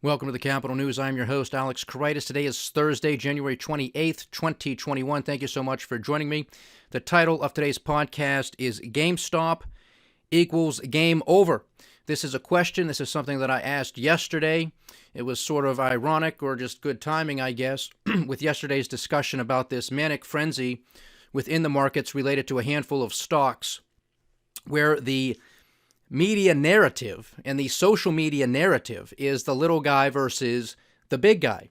Welcome to the Capital News. I'm your host, Alex Karitis. Today is Thursday, January 28th, 2021. Thank you so much for joining me. The title of today's podcast is GameStop equals game over. This is a question. This is something that I asked yesterday. It was sort of ironic or just good timing, I guess, with yesterday's discussion about this manic frenzy within the markets related to a handful of stocks where the media narrative and the social media narrative is the little guy versus the big guy.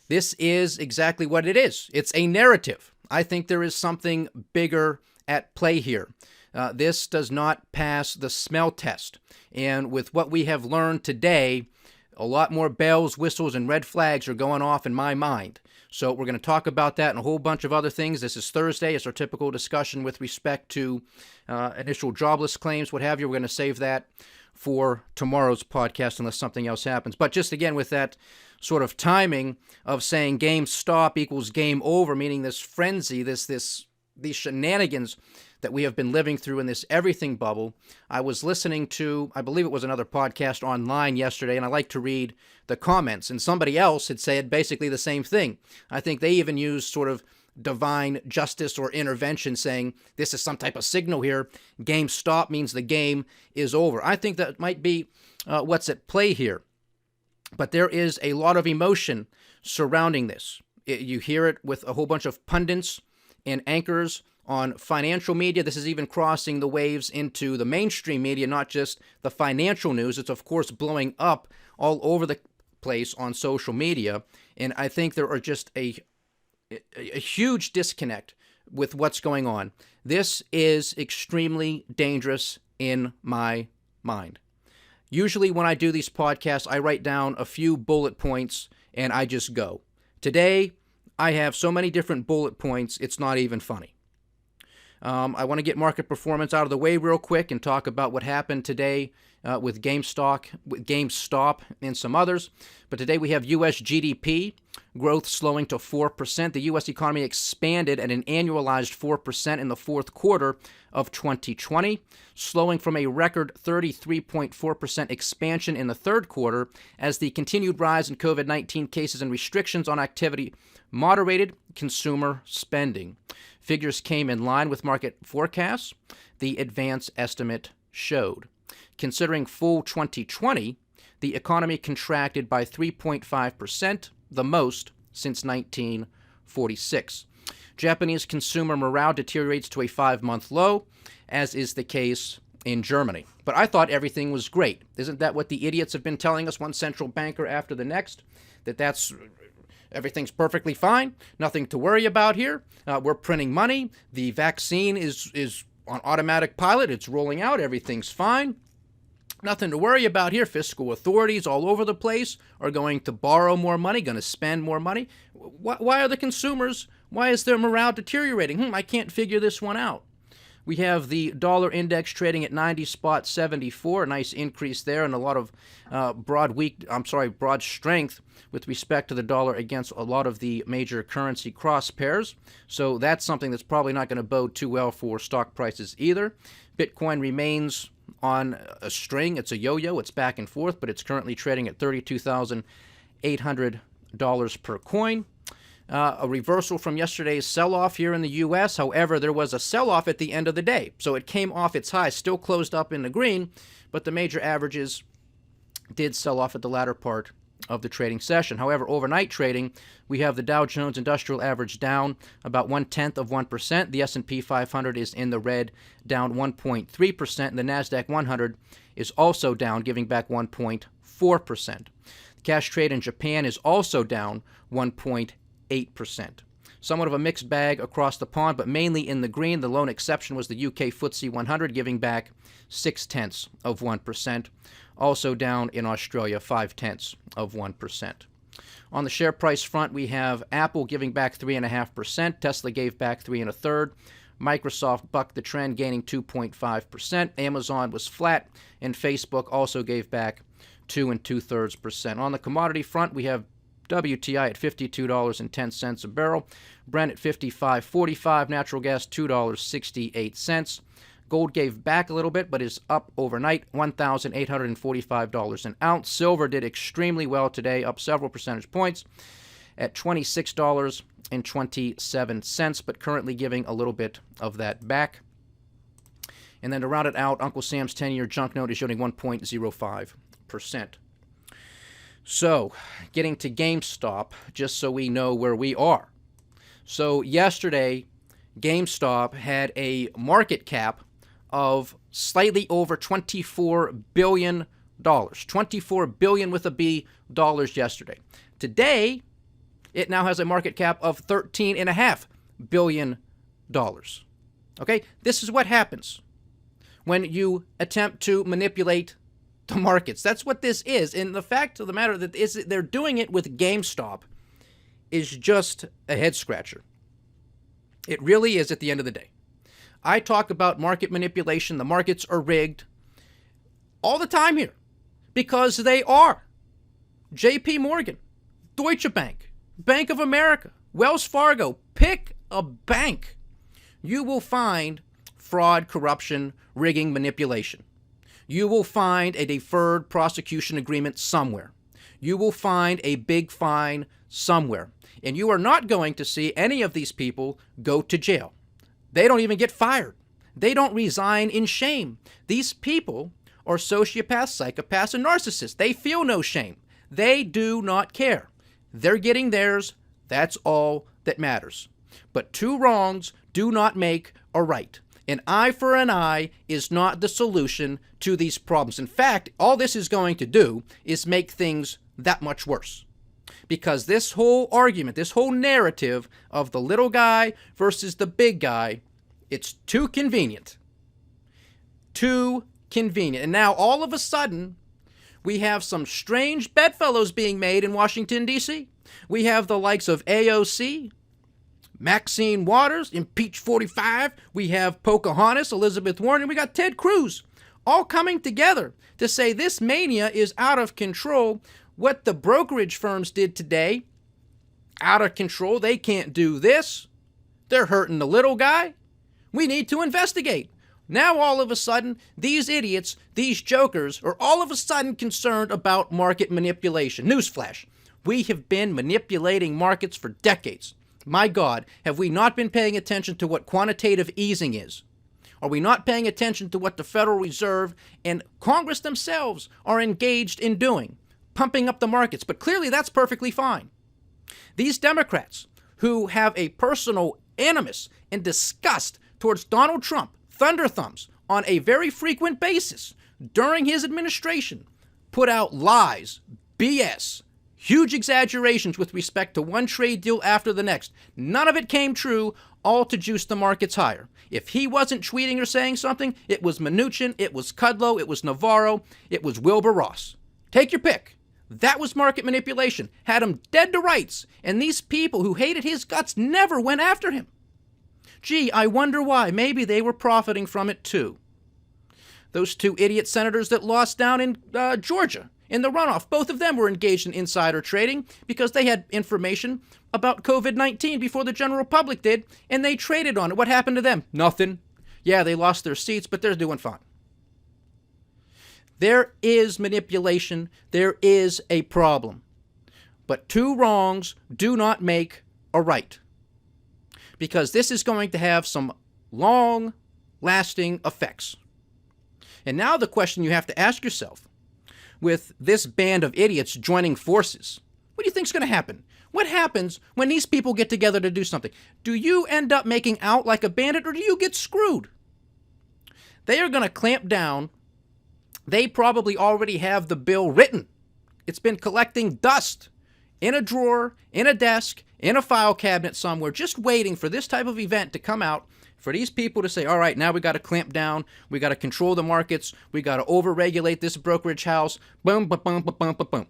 This is exactly what it is. It's a narrative. I think there is something bigger at play here. This does not pass the smell test. And with what we have learned today, a lot more bells, whistles, and red flags are going off in my mind. So we're going to talk about that and a whole bunch of other things. This is Thursday. It's our typical discussion with respect to initial jobless claims, what have you. We're going to save that for tomorrow's podcast unless something else happens. But just again, with that sort of timing of saying GameStop equals game over, meaning this frenzy, these shenanigans that we have been living through in this everything bubble. I was listening to, I believe it was another podcast online yesterday, and I like to read the comments, and somebody else had said basically the same thing. I think they even used sort of divine justice or intervention, saying this is some type of signal here. GameStop means the game is over. I think that might be what's at play here. But there is a lot of emotion surrounding this. You hear it with a whole bunch of pundits and anchors on financial media. This is even crossing the waves into the mainstream media, not just the financial news. It's, of course, blowing up all over the place on social media. And I think there are just a huge disconnect with what's going on. This is extremely dangerous in my mind. Usually when I do these podcasts, I write down a few bullet points and I just go. Today, I have so many different bullet points, it's not even funny. I want to get market performance out of the way real quick and talk about what happened today with GameStop, and some others. But today we have U.S. GDP growth slowing to 4%. The U.S. economy expanded at an annualized 4% in the fourth quarter of 2020, slowing from a record 33.4% expansion in the third quarter as the continued rise in COVID-19 cases and restrictions on activity moderated consumer spending. Figures came in line with market forecasts, the advance estimate showed. Considering full 2020, the economy contracted by 3.5%, the most since 1946. Japanese consumer morale deteriorates to a 5-month low, as is the case in Germany. But I thought everything was great. Isn't that what the idiots have been telling us, one central banker after the next? Everything's perfectly fine. Nothing to worry about here. We're printing money. The vaccine is on automatic pilot. It's rolling out. Everything's fine. Nothing to worry about here. Fiscal authorities all over the place are going to borrow more money, going to spend more money. Why are the consumers, why is their morale deteriorating? I can't figure this one out. We have the dollar index trading at 90.74, a nice increase there, and a lot of broad strength with respect to the dollar against a lot of the major currency cross pairs. So that's something that's probably not going to bode too well for stock prices either. Bitcoin remains on a string. It's a yo-yo. It's back and forth, but it's currently trading at $32,800 per coin. A reversal from yesterday's sell-off here in the U.S. However, there was a sell-off at the end of the day. So it came off its high, still closed up in the green, but the major averages did sell off at the latter part of the trading session. However, overnight trading, we have the Dow Jones Industrial Average down about 0.1%. The S&P 500 is in the red, down 1.3%. And the NASDAQ 100 is also down, giving back 1.4%. The cash trade in Japan is also down 1.8%. Somewhat of a mixed bag across the pond, but mainly in the green. The lone exception was the UK FTSE 100, giving back 0.6%. Also down in Australia, 0.5%. On the share price front, we have Apple giving back 3.5%. Tesla gave back 3.33%. Microsoft bucked the trend, gaining 2.5%. Amazon was flat, and Facebook also gave back 2.23%. On the commodity front, we have WTI at $52.10 a barrel, Brent at $55.45, natural gas $2.68, Gold gave back a little bit, but is up overnight, $1,845 an ounce. Silver did extremely well today, up several percentage points at $26.27, but currently giving a little bit of that back. And then to round it out, Uncle Sam's 10-year junk note is yielding 1.05%. So, getting to GameStop, just so we know where we are. So, yesterday, GameStop had a market cap of slightly over $24 billion. $24 billion with a B dollars yesterday. Today, it now has a market cap of $13.5 billion. Okay? This is what happens when you attempt to manipulate the markets. That's what this is. And the fact of the matter that is they're doing it with GameStop is just a head scratcher. It really is at the end of the day. I talk about market manipulation. The markets are rigged all the time here because they are. JP Morgan, Deutsche Bank, Bank of America, Wells Fargo, pick a bank. You will find fraud, corruption, rigging, manipulation. You will find a deferred prosecution agreement somewhere. You will find a big fine somewhere. And you are not going to see any of these people go to jail. They don't even get fired. They don't resign in shame. These people are sociopaths, psychopaths, and narcissists. They feel no shame. They do not care. They're getting theirs. That's all that matters. But two wrongs do not make a right. An eye for an eye is not the solution to these problems. In fact, all this is going to do is make things that much worse. Because this whole argument, this whole narrative of the little guy versus the big guy, it's too convenient. Too convenient. And now all of a sudden, we have some strange bedfellows being made in Washington, D.C. We have the likes of AOC, Maxine Waters, Impeach 45. We have Pocahontas, Elizabeth Warren, and we got Ted Cruz all coming together to say this mania is out of control. What the brokerage firms did today, out of control. They can't do this. They're hurting the little guy. We need to investigate. Now all of a sudden, these idiots, these jokers, are all of a sudden concerned about market manipulation. Newsflash. We have been manipulating markets for decades. My God, have we not been paying attention to what quantitative easing is? Are we not paying attention to what the Federal Reserve and Congress themselves are engaged in doing? Pumping up the markets. But clearly that's perfectly fine. These Democrats who have a personal animus and disgust towards Donald Trump, thunder thumbs, on a very frequent basis during his administration, put out lies, BS, huge exaggerations with respect to one trade deal after the next. None of it came true, all to juice the markets higher. If he wasn't tweeting or saying something, it was Mnuchin, it was Kudlow, it was Navarro, it was Wilbur Ross. Take your pick. That was market manipulation. Had him dead to rights. And these people who hated his guts never went after him. Gee, I wonder why. Maybe they were profiting from it too. Those two idiot senators that lost down in Georgia in the runoff, both of them were engaged in insider trading because they had information about COVID-19 before the general public did, and they traded on it. What happened to them? Nothing. Yeah, they lost their seats, but they're doing fine. There is manipulation. There is a problem. But two wrongs do not make a right. Because this is going to have some long-lasting effects. And now the question you have to ask yourself, with this band of idiots joining forces, what do you think is going to happen? What happens when these people get together to do something? Do you end up making out like a bandit, or do you get screwed? They are going to clamp down. They probably already have the bill written. It's been collecting dust in a drawer, in a desk, in a file cabinet somewhere, just waiting for this type of event to come out, for these people to say, all right, now we got to clamp down, we got to control the markets, we got to overregulate this brokerage house, boom, boom, boom, boom, boom, boom.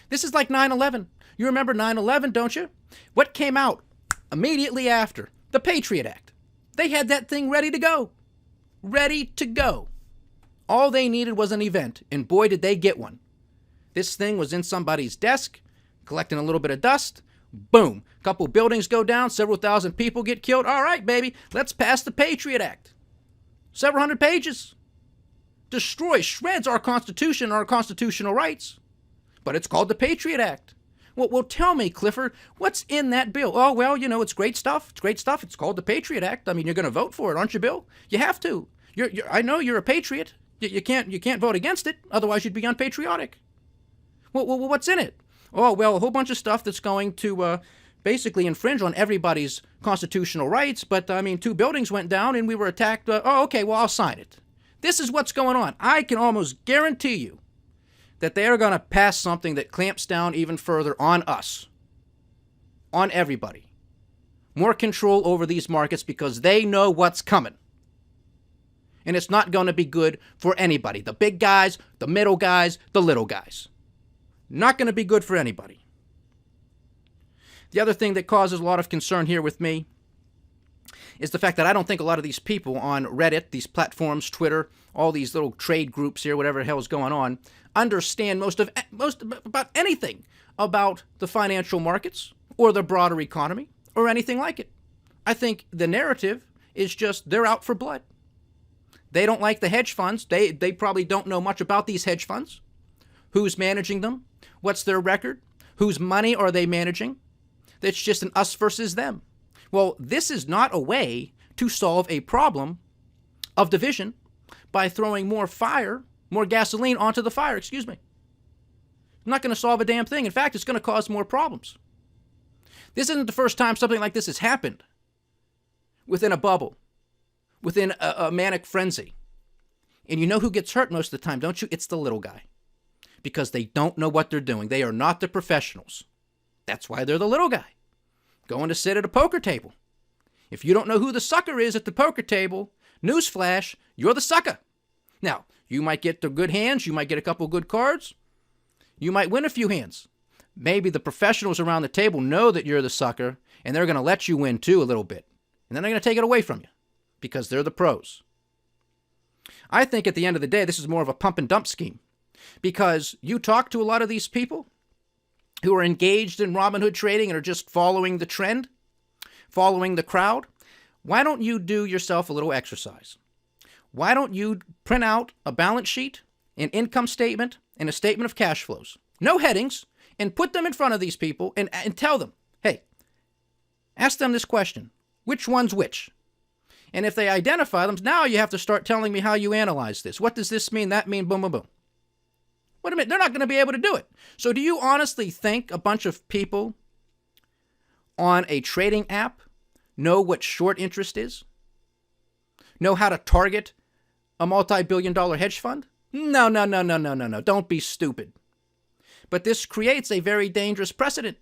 This is like 9/11. You remember 9/11, don't you? What came out immediately after? The Patriot Act. They had that thing ready to go. Ready to go. All they needed was an event, and boy, did they get one. This thing was in somebody's desk, collecting a little bit of dust. Boom. A couple buildings go down, several thousand people get killed. All right, baby, let's pass the Patriot Act. several hundred pages. Destroys, shreds our Constitution and our constitutional rights. But it's called the Patriot Act. Well, tell me, Clifford, what's in that bill? Oh, well, it's great stuff. It's great stuff. It's called the Patriot Act. I mean, you're going to vote for it, aren't you, Bill? You have to. I know you're a patriot. You can't vote against it. Otherwise, you'd be unpatriotic. Well, what's in it? Oh, well, a whole bunch of stuff that's going to basically infringe on everybody's constitutional rights. But, I mean, 2 buildings went down and we were attacked. Okay, well, I'll sign it. This is what's going on. I can almost guarantee you that they are going to pass something that clamps down even further on us, on everybody. More control over these markets because they know what's coming. And it's not going to be good for anybody. The big guys, the middle guys, the little guys. Not going to be good for anybody. The other thing that causes a lot of concern here with me is the fact that I don't think a lot of these people on Reddit, these platforms, Twitter, all these little trade groups here, whatever the hell is going on, understand most about anything about the financial markets or the broader economy or anything like it. I think the narrative is just they're out for blood. They don't like the hedge funds. They probably don't know much about these hedge funds. Who's managing them? What's their record? Whose money are they managing? It's just an us versus them. Well, this is not a way to solve a problem of division by throwing more gasoline onto the fire, It's not going to solve a damn thing. In fact, it's going to cause more problems. This isn't the first time something like this has happened within a bubble, within a manic frenzy. And you know who gets hurt most of the time, don't you? It's the little guy. Because they don't know what they're doing. They are not the professionals. That's why they're the little guy. Going to sit at a poker table. If you don't know who the sucker is at the poker table, newsflash, you're the sucker. Now, you might get the good hands. You might get a couple good cards. You might win a few hands. Maybe the professionals around the table know that you're the sucker, and they're going to let you win too a little bit. And then they're going to take it away from you because they're the pros. I think at the end of the day, this is more of a pump and dump scheme because you talk to a lot of these people who are engaged in Robinhood trading and are just following the trend, following the crowd. Why don't you do yourself a little exercise? Why don't you print out a balance sheet, an income statement, and a statement of cash flows? No headings, and put them in front of these people and tell them, hey, ask them this question. Which one's which? And if they identify them, now you have to start telling me how you analyze this. What does this mean? That mean? Boom, boom, boom. Wait a minute, they're not going to be able to do it. So do you honestly think a bunch of people on a trading app know what short interest is? Know how to target a multi-billion-dollar hedge fund? No. Don't be stupid. But this creates a very dangerous precedent.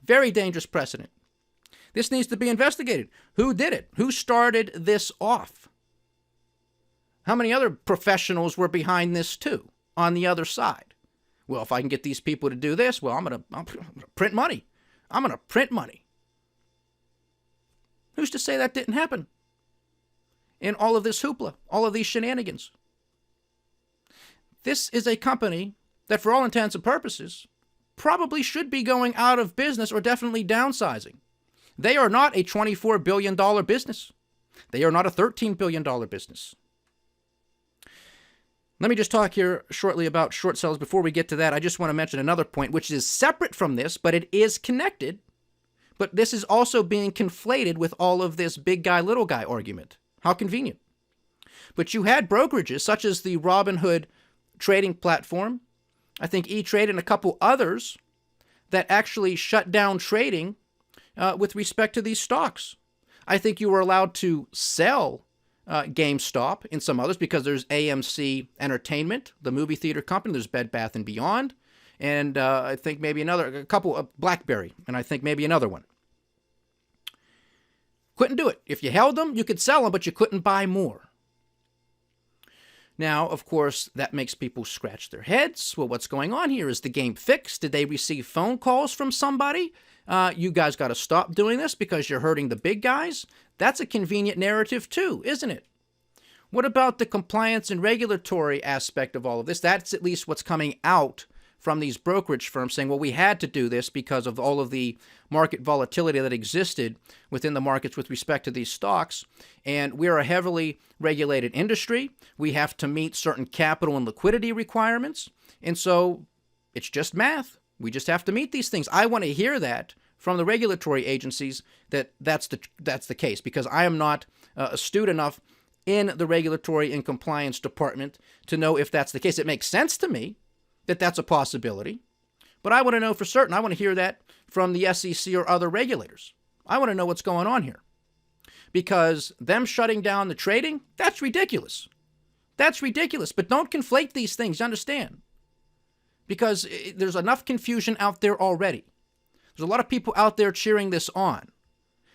Very dangerous precedent. This needs to be investigated. Who did it? Who started this off? How many other professionals were behind this too? On the other side. Well, if I can get these people to do this, well, I'm going to print money. I'm going to print money. Who's to say that didn't happen? In all of this hoopla, all of these shenanigans. This is a company that, for all intents and purposes, probably should be going out of business or definitely downsizing. They are not a $24 billion business. They are not a $13 billion business. Let me just talk here shortly about short sellers. Before we get to that, I just want to mention another point, which is separate from this, but it is connected. But this is also being conflated with all of this big guy, little guy argument. How convenient. But you had brokerages such as the Robinhood trading platform, I think E-Trade and a couple others that actually shut down trading with respect to these stocks. I think you were allowed to sell GameStop and some others because there's AMC Entertainment, the movie theater company. There's Bed Bath & Beyond. And I think maybe a couple of BlackBerry, and I think maybe another one. Couldn't do it. If you held them, you could sell them, but you couldn't buy more. Now, of course, that makes people scratch their heads. Well, what's going on here? Is the game fixed? Did they receive phone calls from somebody? You guys got to stop doing this because you're hurting the big guys. That's a convenient narrative too, isn't it? What about the compliance and regulatory aspect of all of this? That's at least what's coming out from these brokerage firms saying, well, we had to do this because of all of the market volatility that existed within the markets with respect to these stocks. And we're a heavily regulated industry. We have to meet certain capital and liquidity requirements. And so it's just math. We just have to meet these things. I want to hear that from the regulatory agencies that's the case, because I am not astute enough in the regulatory and compliance department to know if that's the case. It makes sense to me that that's a possibility, but I want to know for certain. I want to hear that from the SEC or other regulators. I want to know what's going on here, because them shutting down the trading, that's ridiculous. That's ridiculous, but don't conflate these things, you understand? Because there's enough confusion out there already. There's a lot of people out there cheering this on,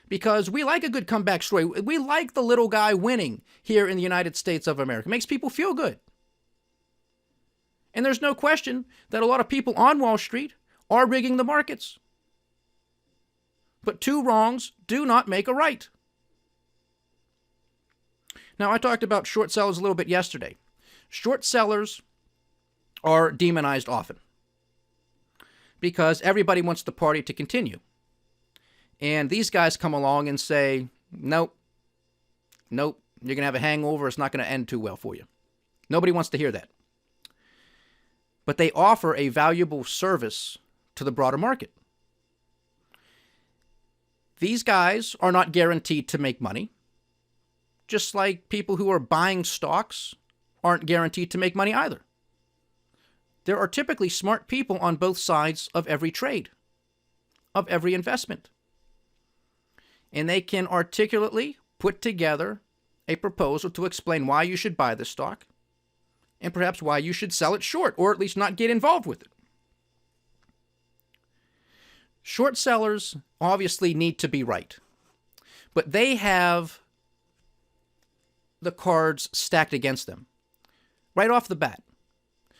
because we like a good comeback story. We like the little guy winning here in the United States of America. It makes people feel good. And there's no question that a lot of people on Wall Street are rigging the markets. But two wrongs do not make a right. Now, I talked about short sellers a little bit yesterday. Short sellers are demonized often because everybody wants the party to continue. And these guys come along and say, nope, you're going to have a hangover. It's not going to end too well for you. Nobody wants to hear that. But they offer a valuable service to the broader market. These guys are not guaranteed to make money, just like people who are buying stocks aren't guaranteed to make money either. There are typically smart people on both sides of every trade, of every investment. And they can articulately put together a proposal to explain why you should buy this stock, and perhaps why you should sell it short, or at least not get involved with it. Short sellers obviously need to be right, but they have the cards stacked against them right off the bat,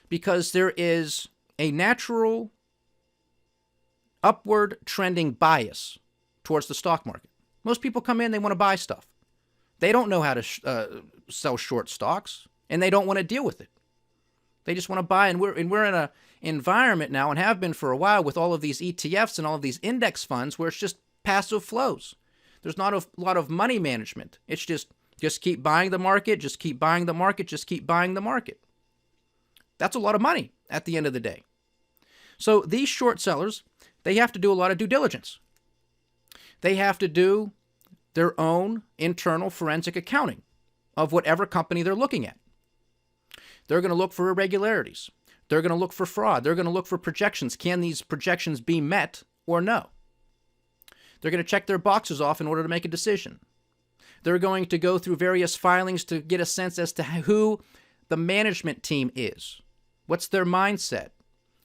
because there is a natural upward trending bias towards the stock market. Most people come in, they want to buy stuff. They don't know how to sell short stocks, and they don't want to deal with it. They just want to buy, and we're in an environment now, and have been for a while, with all of these ETFs and all of these index funds where it's just passive flows. There's not a lot of money management. It's just keep buying the market, just keep buying the market, just keep buying the market. That's a lot of money at the end of the day. So these short sellers, they have to do a lot of due diligence. They have to do their own internal forensic accounting of whatever company they're looking at. They're going to look for irregularities. They're going to look for fraud. They're going to look for projections. Can these projections be met or no? They're going to check their boxes off in order to make a decision. They're going to go through various filings to get a sense as to who the management team is. What's their mindset?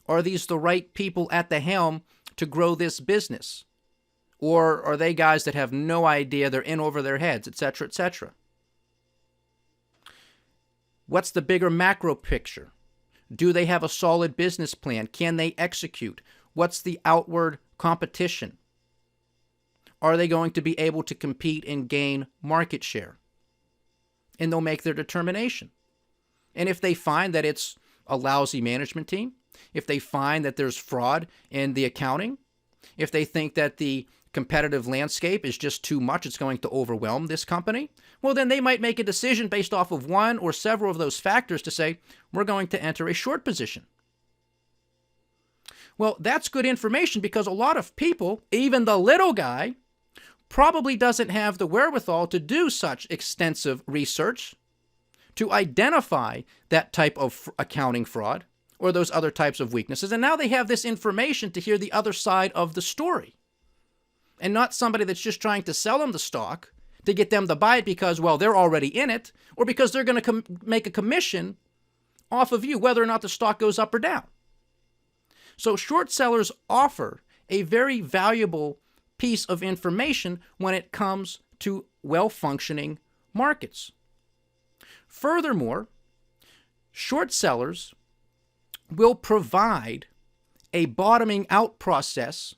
Are these the right people at the helm to grow this business? Or are they guys that have no idea, they're in over their heads, etc., etc.? What's the bigger macro picture? Do they have a solid business plan? Can they execute? What's the outward competition? Are they going to be able to compete and gain market share? And they'll make their determination. And if they find that it's a lousy management team, if they find that there's fraud in the accounting, if they think that the competitive landscape is just too much, it's going to overwhelm this company, well, then they might make a decision based off of one or several of those factors to say, we're going to enter a short position. Well, that's good information, because a lot of people, even the little guy, probably doesn't have the wherewithal to do such extensive research to identify that type of accounting fraud or those other types of weaknesses. And now they have this information to hear the other side of the story, and not somebody that's just trying to sell them the stock to get them to buy it because, well, they're already in it, or because they're going to make a commission off of you, whether or not the stock goes up or down. So short sellers offer a very valuable piece of information when it comes to well-functioning markets. Furthermore, short sellers will provide a bottoming out process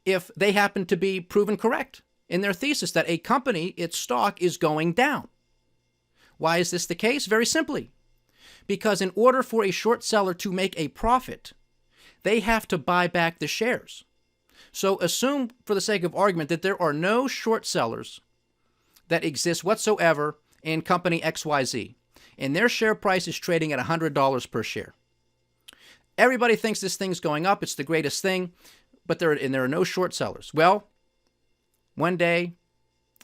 if they happen to be proven correct in their thesis that a company, its stock, is going down. Why is this the case? Very simply, because in order for a short seller to make a profit, they have to buy back the shares. So assume, for the sake of argument, that there are no short sellers that exist whatsoever in company XYZ, and their share price is trading at $100 per share. Everybody thinks this thing's going up. It's the greatest thing, but there are no short sellers. Well, one day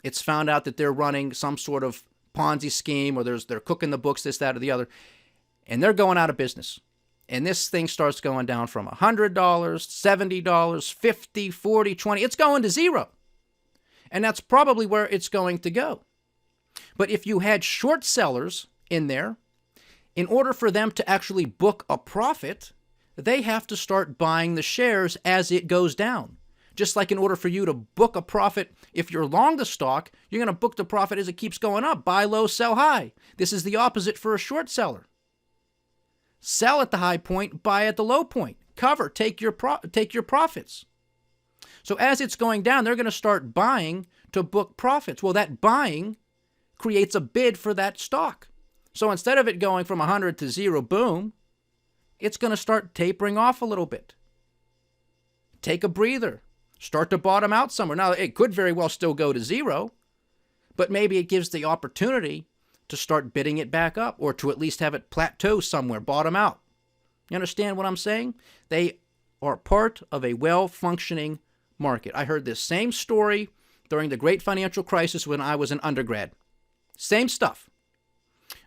it's found out that they're running some sort of Ponzi scheme, or they're cooking the books, this, that, or the other, and they're going out of business. And this thing starts going down from $100, $70, $50, $40, $20. It's going to zero. And that's probably where it's going to go. But if you had short sellers in there, in order for them to actually book a profit, they have to start buying the shares as it goes down. Just like in order for you to book a profit, if you're long the stock, you're going to book the profit as it keeps going up. Buy low, sell high. This is the opposite for a short seller. Sell at the high point, buy at the low point. Cover, take your profits. So as it's going down, they're going to start buying to book profits. Well, that buying creates a bid for that stock. So instead of it going from 100 to zero, boom, it's going to start tapering off a little bit. Take a breather. Start to bottom out somewhere. Now, it could very well still go to zero, but maybe it gives the opportunity to start bidding it back up, or to at least have it plateau somewhere, bottom out. You understand what I'm saying? They are part of a well-functioning market. I heard this same story during the great financial crisis when I was an undergrad. Same stuff.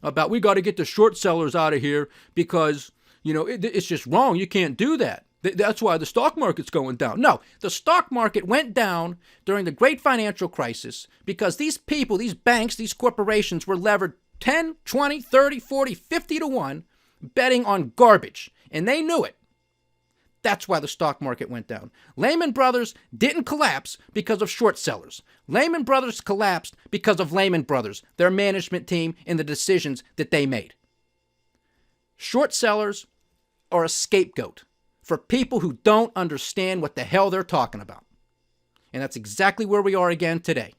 About, we got to get the short sellers out of here because, it's just wrong. You can't do that. That's why the stock market's going down. No, the stock market went down during the great financial crisis because these people, these banks, these corporations were levered 10, 20, 30, 40, 50 to 1 betting on garbage. And they knew it. That's why the stock market went down. Lehman Brothers didn't collapse because of short sellers. Lehman Brothers collapsed because of Lehman Brothers, their management team, and the decisions that they made. Short sellers are a scapegoat for people who don't understand what the hell they're talking about. And that's exactly where we are again today.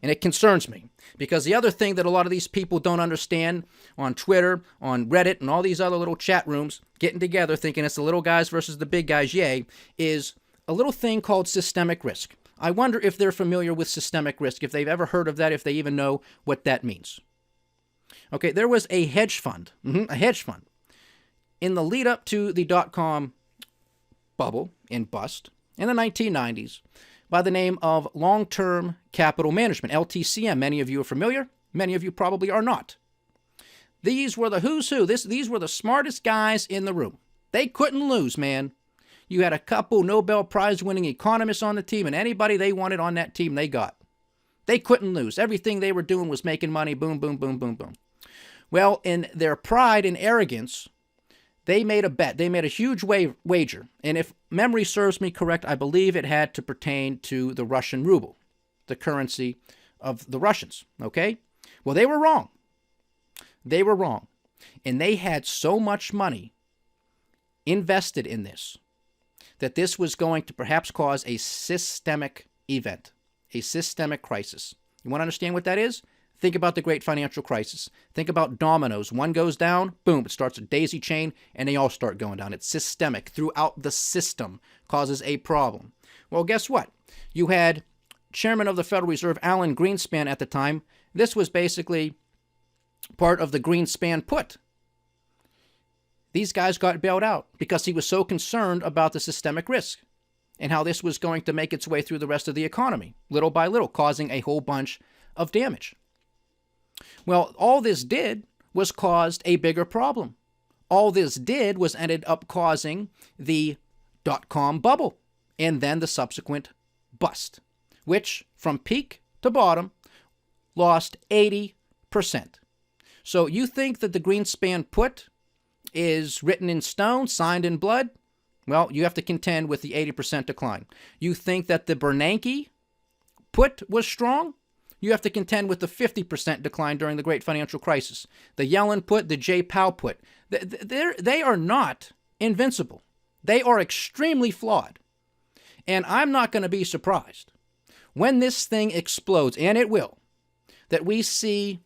And it concerns me because the other thing that a lot of these people don't understand on Twitter, on Reddit, and all these other little chat rooms getting together thinking it's the little guys versus the big guys, yay, is a little thing called systemic risk. I wonder if they're familiar with systemic risk, if they've ever heard of that, if they even know what that means. Okay, there was a hedge fund, in the lead up to the dot-com bubble and bust in the 1990s by the name of Long-Term Capital Management, LTCM. Many of you are familiar. Many of you probably are not. These were the who's who. These were the smartest guys in the room. They couldn't lose, man. You had a couple Nobel Prize-winning economists on the team, and anybody they wanted on that team, they got. They couldn't lose. Everything they were doing was making money. Boom, boom, boom, boom, boom. Well, in their pride and arrogance, they made a bet. They made a huge wager. And if memory serves me correct, I believe it had to pertain to the Russian ruble, the currency of the Russians. Okay? Well, they were wrong. They were wrong. And they had so much money invested in this that this was going to perhaps cause a systemic event, a systemic crisis. You want to understand what that is? Think about the great financial crisis. Think about dominoes. One goes down, boom, it starts a daisy chain, and they all start going down. It's systemic. Throughout the system, causes a problem. Well, guess what? You had Chairman of the Federal Reserve, Alan Greenspan at the time. This was basically part of the Greenspan put. These guys got bailed out because he was so concerned about the systemic risk and how this was going to make its way through the rest of the economy, little by little, causing a whole bunch of damage. Well, all this did was caused a bigger problem. All this did was ended up causing the dot-com bubble and then the subsequent bust, which from peak to bottom lost 80%. So you think that the Greenspan put is written in stone, signed in blood? Well, you have to contend with the 80% decline. You think that the Bernanke put was strong? You have to contend with the 50% decline during the great financial crisis. The Yellen put, the Jay Powell put. They are not invincible. They are extremely flawed. And I'm not going to be surprised when this thing explodes, and it will, that we see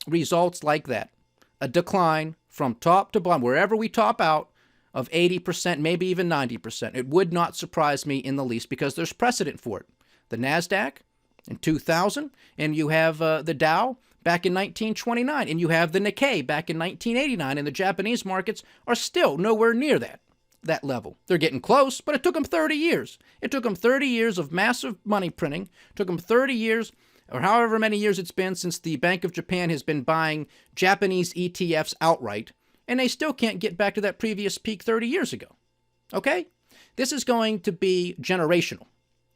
results like that. A decline from top to bottom, wherever we top out, of 80%, maybe even 90%. It would not surprise me in the least because there's precedent for it. The NASDAQ in 2000, and you have the Dow back in 1929, and you have the Nikkei back in 1989, and the Japanese markets are still nowhere near that level. They're getting close, but it took them 30 years. It took them 30 years of massive money printing. It took them 30 years, or however many years it's been since the Bank of Japan has been buying Japanese ETFs outright, and they still can't get back to that previous peak 30 years ago. Okay? This is going to be generational.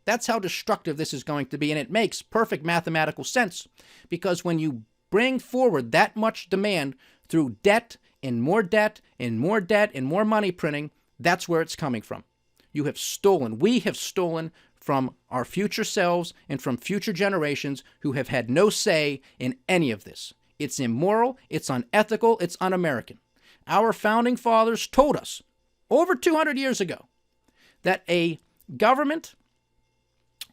That's how destructive this is going to be, and it makes perfect mathematical sense because when you bring forward that much demand through debt and more debt and more debt and more money printing, that's where it's coming from. You have stolen, we have stolen from our future selves and from future generations who have had no say in any of this. It's immoral, it's unethical, it's un-American. Our founding fathers told us over 200 years ago that a government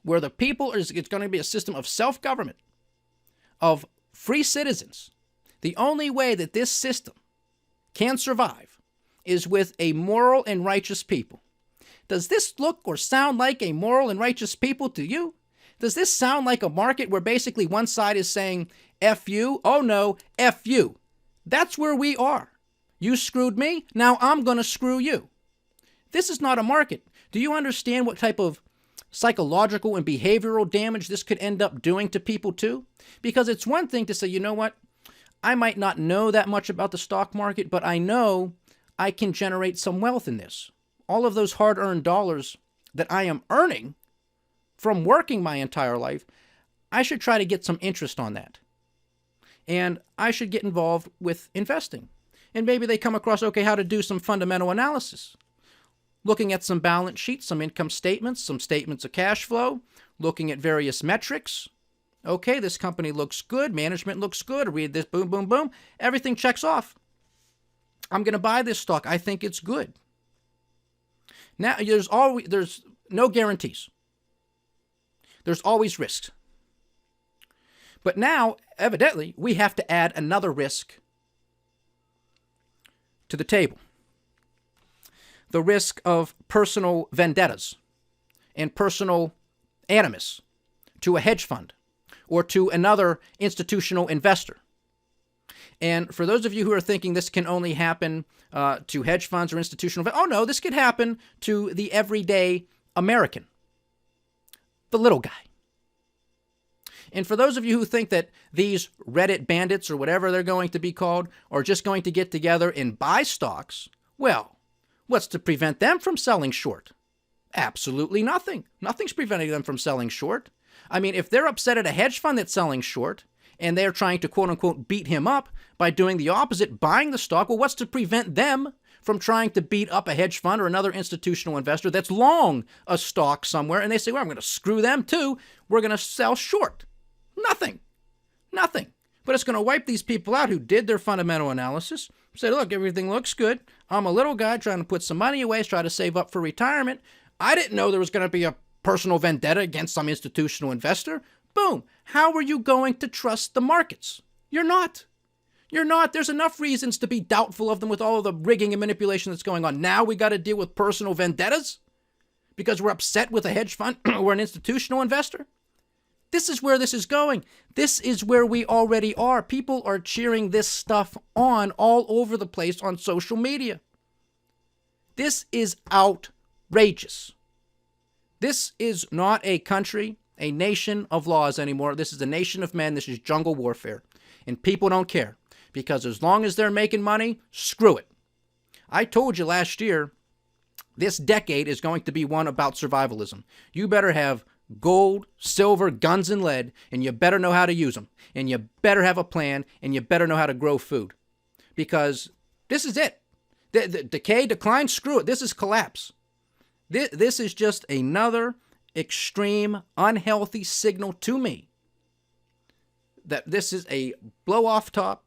where the people it's going to be a system of self-government, of free citizens. The only way that this system can survive is with a moral and righteous people. Does this look or sound like a moral and righteous people to you? Does this sound like a market where basically one side is saying, F you, oh no, F you? That's where we are. You screwed me, now I'm going to screw you. This is not a market. Do you understand what type of psychological and behavioral damage this could end up doing to people too? Because it's one thing to say, you know what, I might not know that much about the stock market, but I know I can generate some wealth in this. All of those hard-earned dollars that I am earning from working my entire life, I should try to get some interest on that. And I should get involved with investing. And maybe they come across, okay, how to do some fundamental analysis. Looking at some balance sheets, some income statements, some statements of cash flow, looking at various metrics. Okay, this company looks good, management looks good, I read this, boom, boom, boom. Everything checks off. I'm going to buy this stock. I think it's good. Now, there's no guarantees. There's always risks. But now, evidently, we have to add another risk to the table. The risk of personal vendettas and personal animus to a hedge fund or to another institutional investor. And for those of you who are thinking this can only happen to hedge funds or institutional, oh no, this could happen to the everyday American, the little guy. And for those of you who think that these Reddit bandits or whatever they're going to be called are just going to get together and buy stocks, well, what's to prevent them from selling short? Absolutely nothing. Nothing's preventing them from selling short. I mean, if they're upset at a hedge fund that's selling short and they're trying to quote unquote beat him up by doing the opposite, buying the stock, well, what's to prevent them from trying to beat up a hedge fund or another institutional investor that's long a stock somewhere and they say, well, I'm going to screw them too. We're going to sell short. Nothing. But it's going to wipe these people out who did their fundamental analysis, say, look, everything looks good. I'm a little guy trying to put some money away, try to save up for retirement. I didn't know there was going to be a personal vendetta against some institutional investor. Boom. How are you going to trust the markets? You're not. There's enough reasons to be doubtful of them with all of the rigging and manipulation that's going on. Now we got to deal with personal vendettas because we're upset with a hedge fund or an institutional investor. This is where this is going. This is where we already are. People are cheering this stuff on all over the place on social media. This is outrageous. This is not a country, a nation of laws anymore. This is a nation of men. This is jungle warfare. And people don't care because as long as they're making money, screw it. I told you last year, this decade is going to be one about survivalism. You better have gold, silver, guns, and lead, and you better know how to use them. And you better have a plan, and you better know how to grow food. Because this is it. The decay, decline, screw it. This is collapse. This is just another extreme, unhealthy signal to me that this is a blow-off top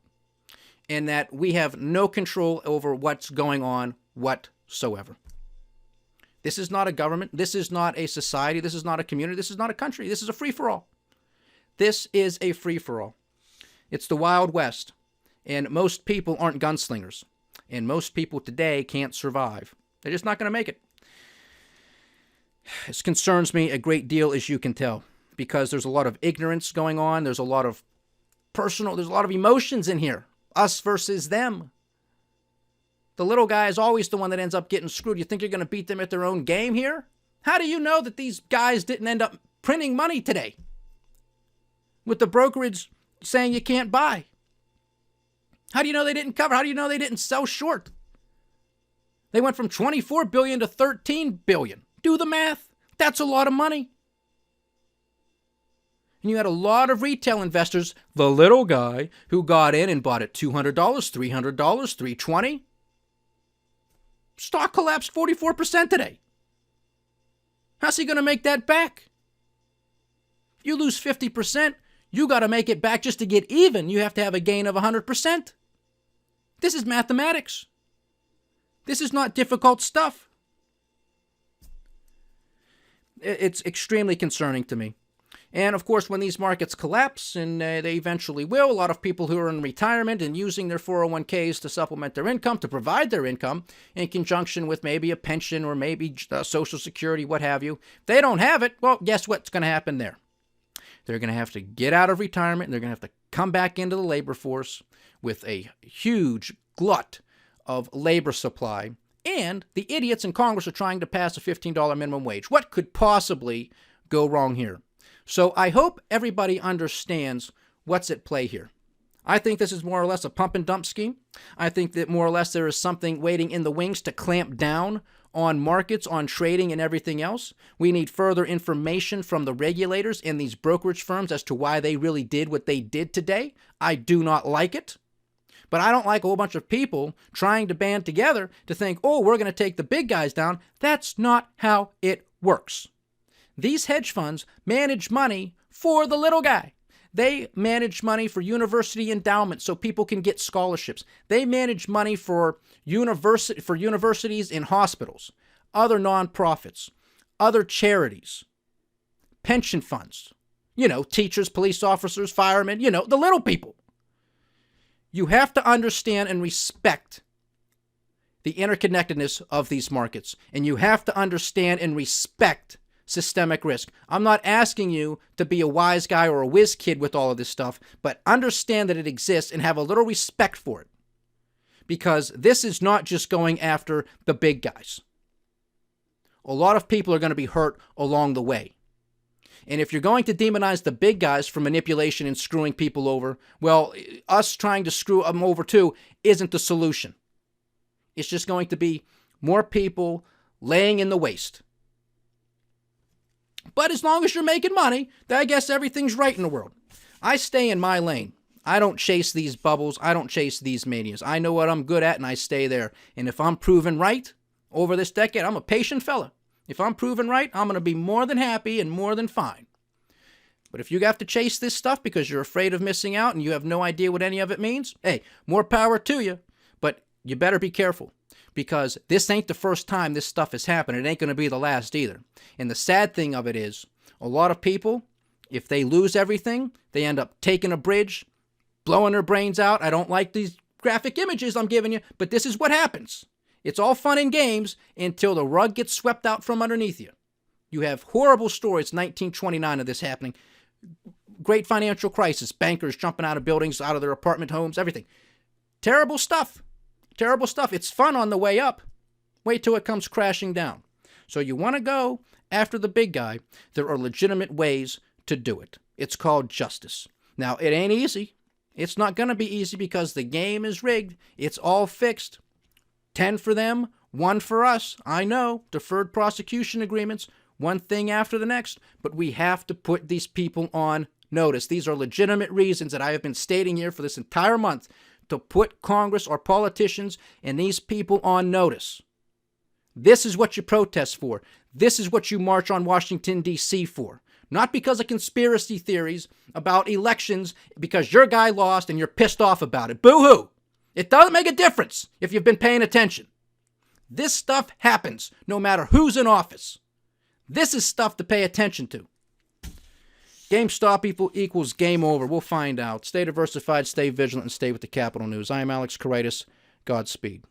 and that we have no control over what's going on whatsoever. This is not a government. This is not a society. This is not a community. This is not a country. This is a free-for-all. This is a free-for-all. It's the Wild West, and most people aren't gunslingers. And most people today can't survive. They're just not going to make it. This concerns me a great deal, as you can tell, because there's a lot of ignorance going on. There's a lot of there's a lot of emotions in here. Us versus them. The little guy is always the one that ends up getting screwed. You think you're going to beat them at their own game here? How do you know that these guys didn't end up printing money today? With the brokerage saying you can't buy. How do you know they didn't cover? How do you know they didn't sell short? They went from 24 billion to 13 billion. Do the math. That's a lot of money. And you had a lot of retail investors, the little guy, who got in and bought at $200, $300, $320. Stock collapsed 44% today. How's he going to make that back? You lose 50%, you got to make it back just to get even. You have to have a gain of 100%. This is mathematics. This is not difficult stuff. It's extremely concerning to me. And of course, when these markets collapse, and they eventually will, a lot of people who are in retirement and using their 401ks to supplement their income, to provide their income, in conjunction with maybe a pension or maybe Social Security, what have you, if they don't have it, well, guess what's going to happen there? They're going to have to get out of retirement, and they're going to have to come back into the labor force with a huge glut of labor supply. And the idiots in Congress are trying to pass a $15 minimum wage. What could possibly go wrong here? So I hope everybody understands what's at play here. I think this is more or less a pump and dump scheme. I think that more or less there is something waiting in the wings to clamp down on markets, on trading, and everything else. We need further information from the regulators and these brokerage firms as to why they really did what they did today. I do not like it. But I don't like a whole bunch of people trying to band together to think, oh, we're going to take the big guys down. That's not how it works. These hedge funds manage money for the little guy. They manage money for university endowments so people can get scholarships. They manage money for universities and hospitals, other nonprofits, other charities, pension funds, teachers, police officers, firemen, the little people. You have to understand and respect the interconnectedness of these markets, and you have to understand and respect systemic risk. I'm not asking you to be a wise guy or a whiz kid with all of this stuff, but understand that it exists and have a little respect for it. Because this is not just going after the big guys. A lot of people are going to be hurt along the way. And if you're going to demonize the big guys for manipulation and screwing people over, well, us trying to screw them over too isn't the solution. It's just going to be more people laying in the waste. But as long as you're making money, then I guess everything's right in the world. I stay in my lane. I don't chase these bubbles. I don't chase these manias. I know what I'm good at, and I stay there. And if I'm proven right over this decade, I'm a patient fella. If I'm proven right, I'm going to be more than happy and more than fine. But if you have to chase this stuff because you're afraid of missing out and you have no idea what any of it means, hey, more power to you. But you better be careful, because this ain't the first time this stuff has happened. It ain't going to be the last either. And the sad thing of it is, a lot of people, if they lose everything, they end up taking a bridge, blowing their brains out. I don't like these graphic images I'm giving you, but this is what happens. It's all fun and games until the rug gets swept out from underneath you. You have horrible stories, 1929 of this happening. Great financial crisis, bankers jumping out of buildings, out of their apartment homes, everything. Terrible stuff. Terrible stuff. It's fun on the way up. Wait till it comes crashing down. So you want to go after the big guy. There are legitimate ways to do it. It's called justice. Now, it ain't easy. It's not going to be easy because the game is rigged. It's all fixed. 10 for them, 1 for us. I know, deferred prosecution agreements, one thing after the next. But we have to put these people on notice. These are legitimate reasons that I have been stating here for this entire month, to put Congress or politicians and these people on notice. This is what you protest for. This is what you march on Washington, D.C. for. Not because of conspiracy theories about elections, because your guy lost and you're pissed off about it. Boo-hoo! It doesn't make a difference if you've been paying attention. This stuff happens no matter who's in office. This is stuff to pay attention to. GameStop equals game over. We'll find out. Stay diversified, stay vigilant, and stay with the Capital News. I am Alex Cruz. Godspeed.